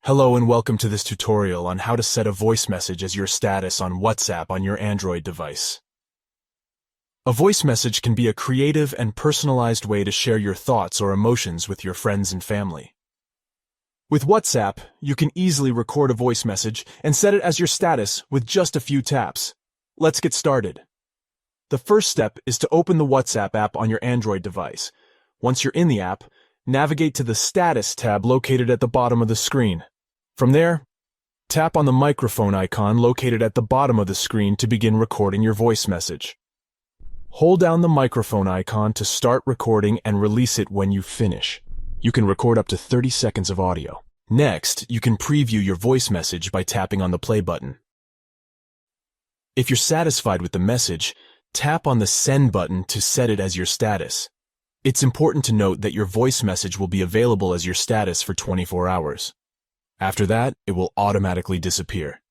Hello and welcome to this tutorial on how to set a voice message as your status on WhatsApp on your Android device. A voice message can be a creative and personalized way to share your thoughts or emotions with your friends and family. With WhatsApp, you can easily record a voice message and set it as your status with just a few taps. Let's get started. The first step is to open the WhatsApp app on your Android device. Once you're in the app, navigate to the Status tab located at the bottom of the screen. From there, tap on the microphone icon located at the bottom of the screen to begin recording your voice message. Hold down the microphone icon to start recording and release it when you finish. You can record up to 30 seconds of audio. Next, you can preview your voice message by tapping on the play button. If you're satisfied with the message, tap on the Send button to set it as your status. It's important to note that your voice message will be available as your status for 24 hours. After that, it will automatically disappear.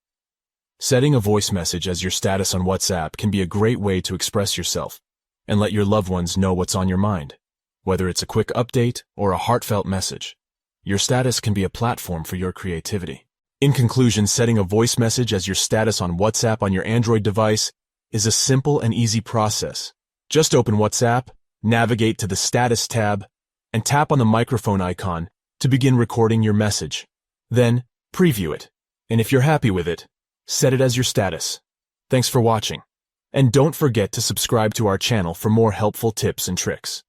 Setting a voice message as your status on WhatsApp can be a great way to express yourself and let your loved ones know what's on your mind. Whether it's a quick update or a heartfelt message, your status can be a platform for your creativity. In conclusion, setting a voice message as your status on WhatsApp on your Android device is a simple and easy process. Just open WhatsApp, navigate to the Status tab, and tap on the microphone icon to begin recording your message. Then, preview it, and if you're happy with it, set it as your status. Thanks for watching, and don't forget to subscribe to our channel for more helpful tips and tricks.